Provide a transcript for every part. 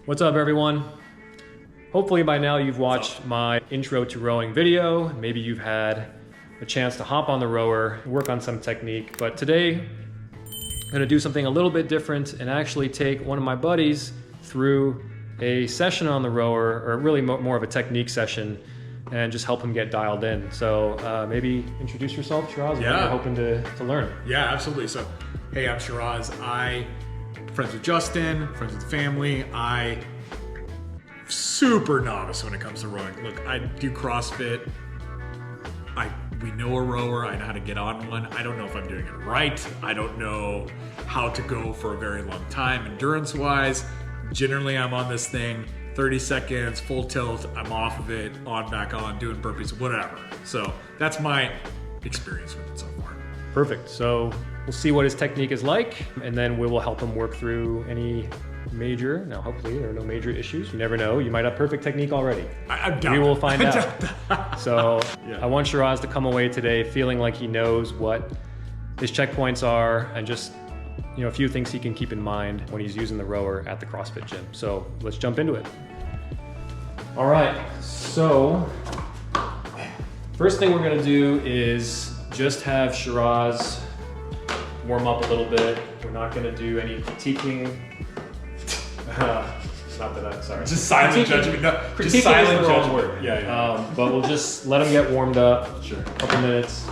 What's up, everyone? Hopefully by now you've watched my intro to rowing video. Maybe you've had a chance to hop on the rower, work on some technique, but today I'm gonna do something a little bit different and actually take one of my buddies through a session on the rower, or really more of a technique session, and just help him get dialed in. So maybe introduce yourself, Shiraz, and what you're hoping to learn. Yeah, absolutely. So, hey, I'm Shiraz. Friends with Justin, friends with the family. Super novice when it comes to rowing. Look, I do CrossFit. We know a rower. I know how to get on one. I don't know if I'm doing it right. I don't know how to go for a very long time endurance-wise. Generally, I'm on this thing 30 seconds, full tilt, I'm off of it, on, back on, doing burpees, whatever. So that's my experience with it so far. Perfect. So we'll see what his technique is like, and then we will help him work through any major, now hopefully there are no major issues. You never know, you might have perfect technique already. We will find out. So I want Shiraz to come away today feeling like he knows what his checkpoints are, and just a few things he can keep in mind when he's using the rower at the CrossFit gym. So let's jump into it. All right, so first thing we're gonna do is just have Shiraz warm up a little bit. We're not gonna do any critiquing. Not that I'm sorry. Just silent judgment. No, critiquing silent is the wrong judgment. word. Yeah. But we'll just let him get warmed up. Sure. A couple minutes.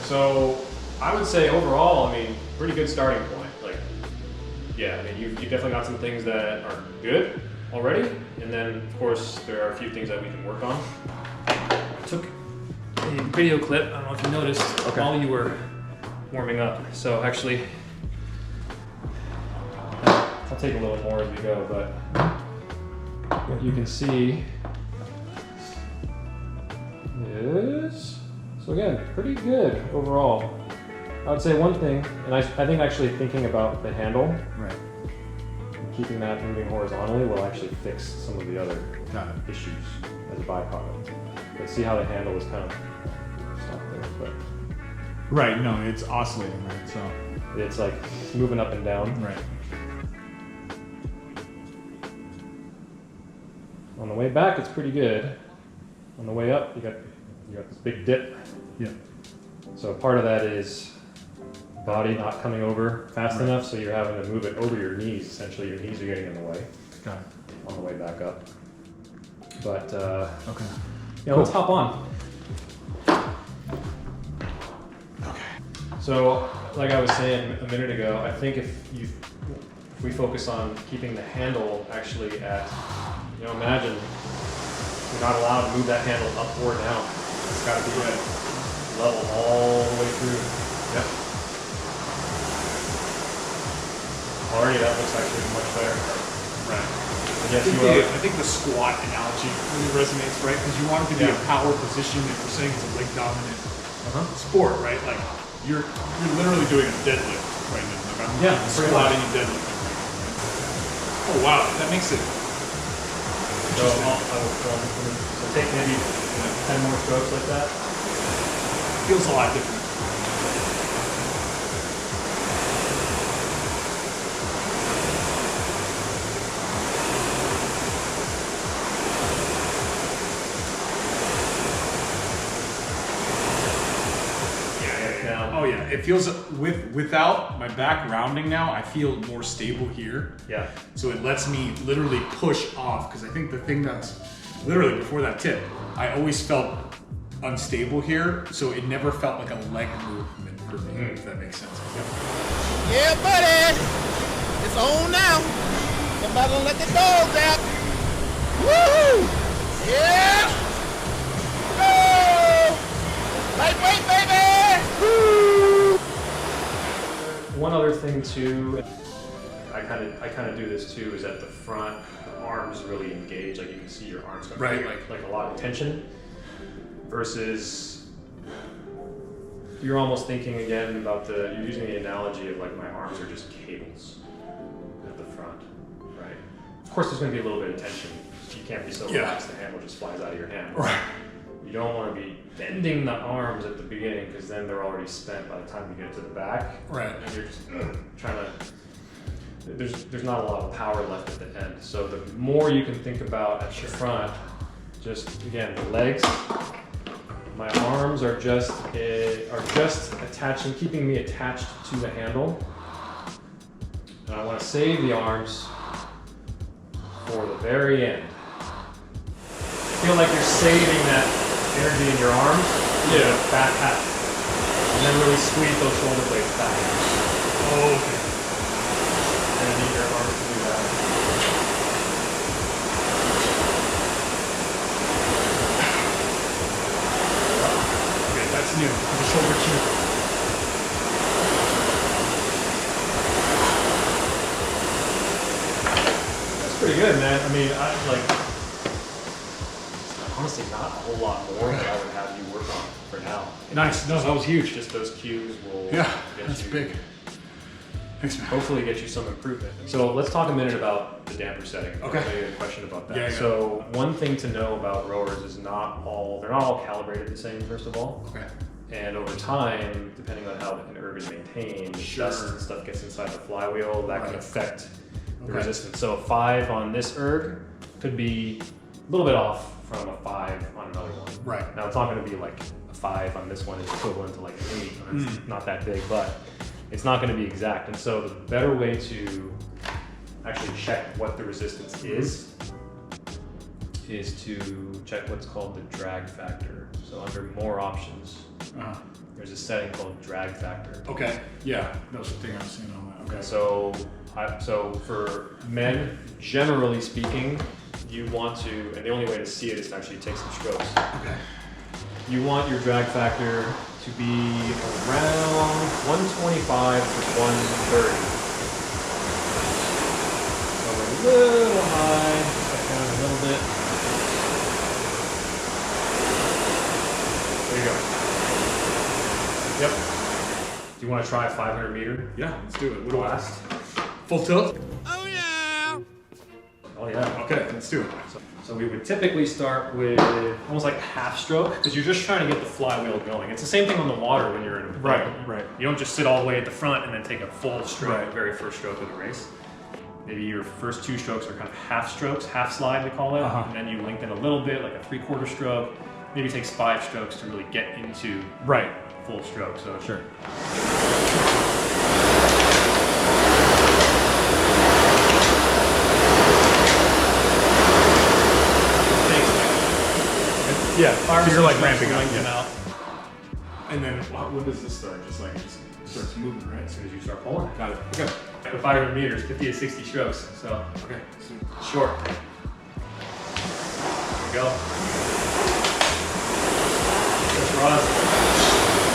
So I would say overall, pretty good starting point. You've definitely got some things that are good already, and then of course there are a few things that we can work on. I took a video clip, I don't know if you noticed, while you were warming up. So actually, I'll take a little more as we go, but what you can see is, so again, pretty good overall. I would say one thing, and I think actually thinking about the handle, Right. and keeping that moving horizontally will actually fix some of the other issues as a byproduct. But see how the handle is kind of stuck there, but Right, no, it's oscillating, right? So it's like it's moving up and down. right. On the way back, it's pretty good. On the way up, you got this big dip. Yeah. So part of that is body not coming over fast enough, so you're having to move it over your knees. Essentially, your knees are getting in the way. Got it. On the way back up. But Okay. yeah, let's hop on. Okay. So, like I was saying a minute ago, I think if we focus on keeping the handle actually at, imagine you're not allowed to move that handle up or down. It's got to be level all the way through. Yep. Already that looks actually much better. Right. I think the squat analogy really resonates, right? Because you want it to be a power position. If we're saying it's a leg dominant sport, right? Like you're literally doing a deadlift right now. Like I'm squatting and deadlifting right now. Right? Oh wow, that makes it. So take maybe 10 more strokes like that. Feels a lot different. Oh yeah, it feels without my back rounding now, I feel more stable here. Yeah. So it lets me literally push off, because I think the thing that's literally before that tip, I always felt unstable here, so it never felt like a leg movement for me, if that makes sense. Yeah, buddy, it's on now. Somebody let the dogs out. Woo! Yeah! Go! Lightweight, baby! Woo! One other thing too, I kind of do this too, is at the front, the arms really engage, like you can see your arms Right. like a lot of tension, versus you're almost thinking again about you're using the analogy of like my arms are just cables at the front, right? Of course there's going to be a little bit of tension. You you can't be so Yeah. relaxed the handle just flies out of your hand. Right. You don't want to be bending the arms at the beginning because then they're already spent by the time you get to the back. Right. And you're just trying to. There's not a lot of power left at the end. So the more you can think about at the front, just again the legs. My arms are just attaching, keeping me attached to the handle. And I want to save the arms for the very end. Feel like you're saving that energy in your arms, back half, and then really squeeze those shoulder blades back. Oh, okay. And then need your arms to do that. Okay, that's new. The shoulder cue. That's pretty good, man. I mean, honestly not a whole lot more that I would have you work on for now. Nice. No, that was huge. Just those cues will Yeah, get that's you, big. Thanks, man. hopefully get you some improvement. So let's talk a minute about the damper setting. Okay. I had a question about that. Yeah, yeah. So one thing to know about rowers is they're not all calibrated the same, first of all. Okay. And over time, depending on how an erg is maintained, Sure. dust and stuff gets inside the flywheel, that can Right. affect the Okay. resistance. So a 5 on this erg could be a little bit off from a 5 on another one. Right. Now it's not going to be like a 5 on this one is equivalent to like an 8. It's not that big, but it's not going to be exact. And so the better way to actually check what the resistance is to check what's called the drag factor. So under more options, there's a setting called drag factor. Okay. Yeah, that was the thing I was seeing on that. Okay. So for men, generally speaking, you want to, and the only way to see it is to actually take some strokes. Okay. You want your drag factor to be around 125 to 130. So a little high, cut down a little bit. There you go. Yep. Do you want to try a 500 meter? Yeah, let's do it. What do I Blast. Full tilt? Oh yeah. Oh yeah. Okay, let's do it. So we would typically start with almost like a half stroke because you're just trying to get the flywheel going. It's the same thing on the water when you're in a boat. Right. You don't just sit all the way at the front and then take a full stroke, Right. the very first stroke of the race. Maybe your first 2 strokes are kind of half strokes, half slide we call it, and then you lengthen a little bit, like a 3/4 stroke. Maybe it takes 5 strokes to really get into Right. full stroke. So Sure. Yeah, so you're like ramping up. lengthen Yeah. out And then when does this start? Just like it just starts moving, right? as soon as you start pulling. Got it. Okay. At 500 meters, 50 to 60 strokes. So Okay. short. There you go. That's Ross.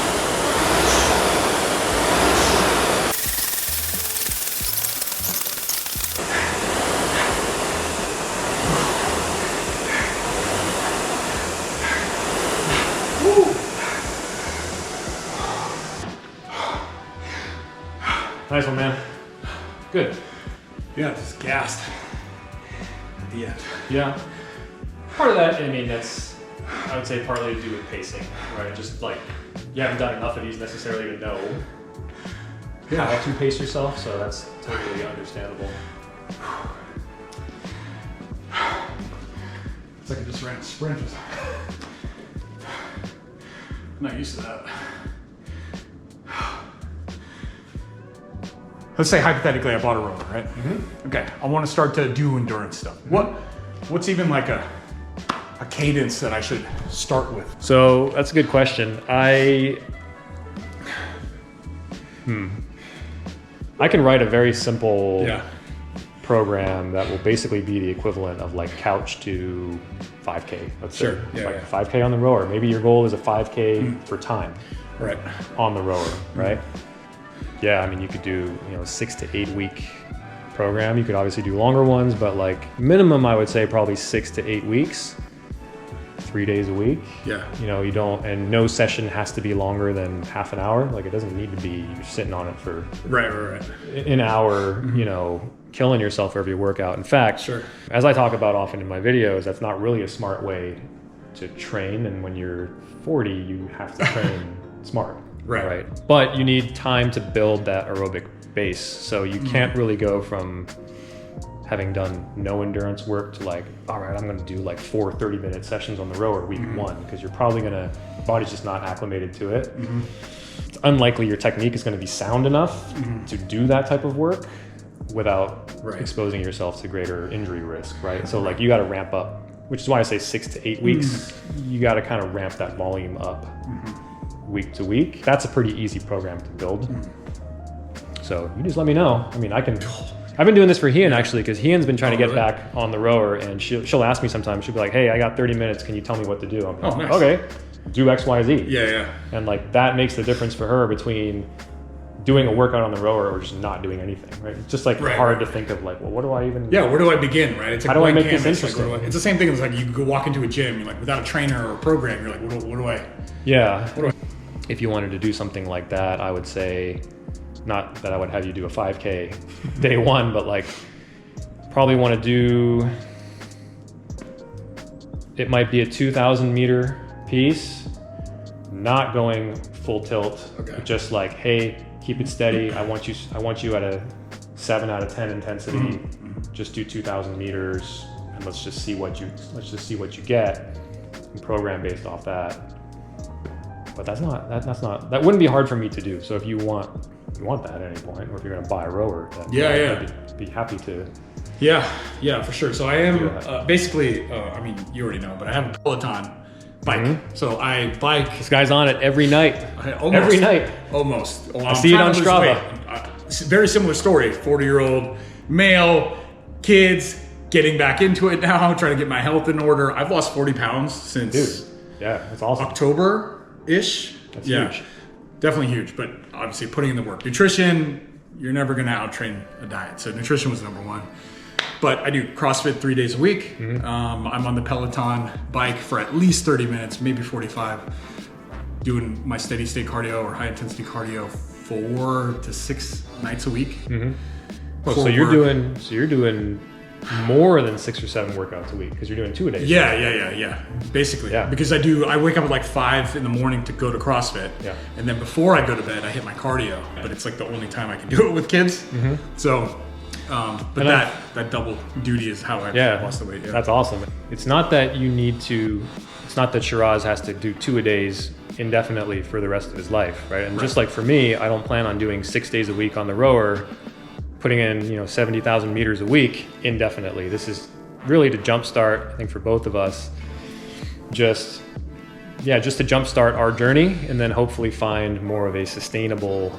Nice one, man. Good. Yeah, just gassed at the end. Yeah. Part of that, I mean, that's, I would say, partly to do with pacing, right? Just like, you haven't done enough of these necessarily to know how to pace yourself, so that's totally understandable. It's like I just ran a sprint. I'm not used to that. Let's say hypothetically I bought a rower, right? Okay, I want to start to do endurance stuff. What's even like a cadence that I should start with? So that's a good question. I can write a very simple program that will basically be the equivalent of like couch to 5K. Let's say. Sure. Yeah, Like yeah. 5K on the rower. Maybe your goal is a 5K for time Right. on the rower, right? Yeah, I mean, you could do, 6 to 8 week program. You could obviously do longer ones, but like minimum, I would say probably 6 to 8 weeks. 3 days a week. Yeah. You know, you don't, and no session has to be longer than half an hour. Like it doesn't need to be you're sitting on it for Right. an hour, you know, killing yourself every workout. In fact, Sure. as I talk about often in my videos, that's not really a smart way to train. And when you're 40, you have to train smart. Right. But you need time to build that aerobic base. So you can't really go from having done no endurance work to like, all right, I'm going to do like 4 30-minute sessions on the rower week one, because you're probably going to, your body's just not acclimated to it. It's unlikely your technique is going to be sound enough to do that type of work without exposing yourself to greater injury risk, right? So like you got to ramp up, which is why I say 6 to 8 weeks. You got to kind of ramp that volume up week to week. That's a pretty easy program to build. So you just let me know. I mean, I've been doing this for Hian actually, because Hian's been trying to get back on the rower, and she'll ask me sometimes. She'll be like, "Hey, I got 30 minutes. Can you tell me what to do?" I'm like, nice. "Okay, do X, Y, Z." Yeah. And like that makes the difference for her between doing a workout on the rower or just not doing anything. Right? It's just like hard to think of like, well, what do I even? Yeah, where do I begin? Right? It's like, how do I make canvas, this like, interesting? it's the same thing as like you go walk into a gym, you're like without a trainer or a program, you're like, what do I? Yeah. What do If you wanted to do something like that, I would say, not that I would have you do a 5K day one, but like probably want to do, it might be a 2,000 meter piece, not going full tilt, just like, hey, keep it steady. I want you at a 7 out of 10 intensity. Just do 2,000 meters, and let's just see what you get, and program based off that. But that wouldn't be hard for me to do. So if you want that at any point, or if you're going to buy a rower, then I'd be happy to. Yeah, for sure. So I am basically, I mean, you already know, but I have a Peloton bike. So I bike. This guy's on it every night. Every night. Almost. Well, I see it on Strava. Very similar story. 40-year-old male, kids, getting back into it now, trying to get my health in order. I've lost 40 pounds since that's awesome. October-ish. That's huge. Definitely huge, but obviously putting in the work. Nutrition, you're never going to out-train a diet. So nutrition was number one. But I do CrossFit 3 days a week. I'm on the Peloton bike for at least 30 minutes, maybe 45, doing my steady state cardio or high intensity cardio 4 to 6 nights a week. So you're doing more than 6 or 7 workouts a week, because you're doing 2 a day. Yeah. Basically, because I wake up at like 5 in the morning to go to CrossFit. And then before I go to bed, I hit my cardio, but it's like the only time I can do it with kids. So, but that double duty is how I lost the weight. That's awesome. It's not that it's not that Shiraz has to do 2 a days indefinitely for the rest of his life, right? And just like for me, I don't plan on doing 6 days a week on the rower, putting in 70,000 meters a week indefinitely. This is really to jumpstart, I think, for both of us, just to jumpstart our journey, and then hopefully find more of a sustainable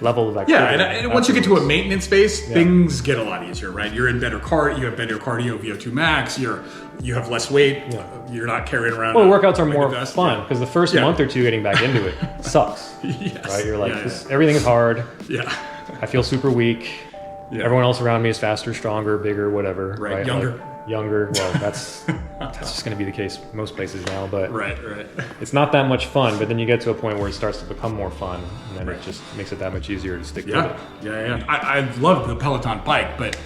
level of activity. And once you get to a maintenance base, things get a lot easier, right? You're in better you have better cardio, VO2 max, you have less weight, you're not carrying around. Well, workouts are more fun, because the first month or two getting back into it sucks. Right? You're like, everything is hard. I feel super weak. Everyone else around me is faster, stronger, bigger, whatever. Right. Younger. Well, that's just going to be the case most places now. But right. It's not that much fun. But then you get to a point where it starts to become more fun, and then it just makes it that much easier to stick with it. Yeah. I love the Peloton bike, but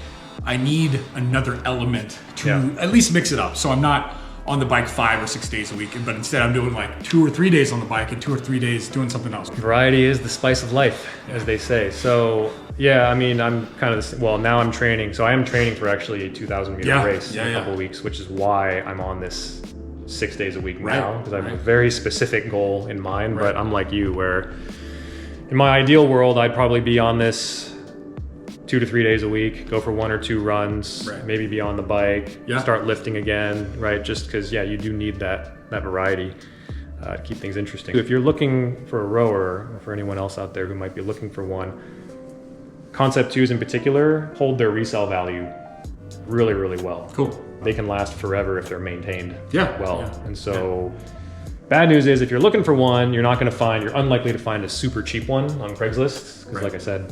I need another element to at least mix it up. So I'm not on the bike 5 or 6 days a week, but instead I'm doing like 2 or 3 days on the bike and 2 or 3 days doing something else. Variety is the spice of life, as they say. So I mean, I'm kind of now I'm training. So I am training for actually a 2,000 meter race in a couple of weeks, which is why I'm on this 6 days a week now, because I have a very specific goal in mind. But I'm like you, where in my ideal world, I'd probably be on this 2 to 3 days a week, go for 1 or 2 runs, maybe be on the bike, start lifting again, right? Just because, you do need that variety to keep things interesting. If you're looking for a rower, or for anyone else out there who might be looking for one, Concept 2s in particular hold their resale value really, really well. Cool. They can last forever if they're maintained well. And so bad news is, if you're looking for one, you're unlikely to find a super cheap one on Craigslist. Because like I said,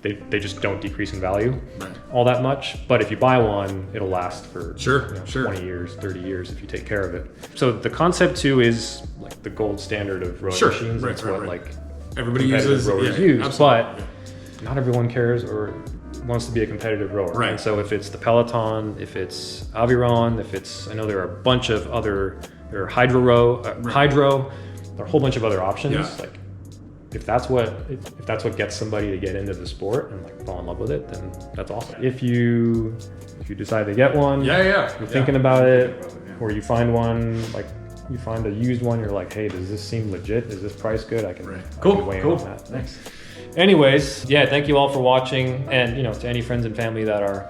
they just don't decrease in value Right. all that much. But if you buy one, it'll last for Sure, you know, sure. 20 years, 30 years if you take care of it. So the Concept 2 is like the gold standard of rowing Sure, machines. right, It's right, what right. like Everybody competitive uses rowers yeah, use, absolutely. but not everyone cares or wants to be a competitive rower. Right. And so if it's the Peloton, if it's Aviron, if it's, I know there are a bunch of other, there are Hydro Hydro, there are a whole bunch of other options. Yeah. Like if that's what gets somebody to get into the sport and like fall in love with it, then that's awesome. If you decide to get one, yeah. you're thinking about it, or you find one, like you find a used one, you're like, hey, does this seem legit? Is this price good? I can Cool, I'll be weighing cool. on that. Thanks. Anyways, yeah, thank you all for watching, and to any friends and family that are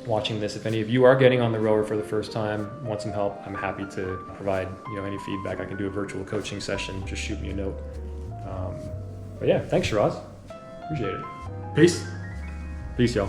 watching this, if any of you are getting on the rower for the first time, want some help, I'm happy to provide any feedback. I can do a virtual coaching session. Just shoot me a note. But yeah, thanks, Shiraz. Appreciate it. Peace. Peace, y'all.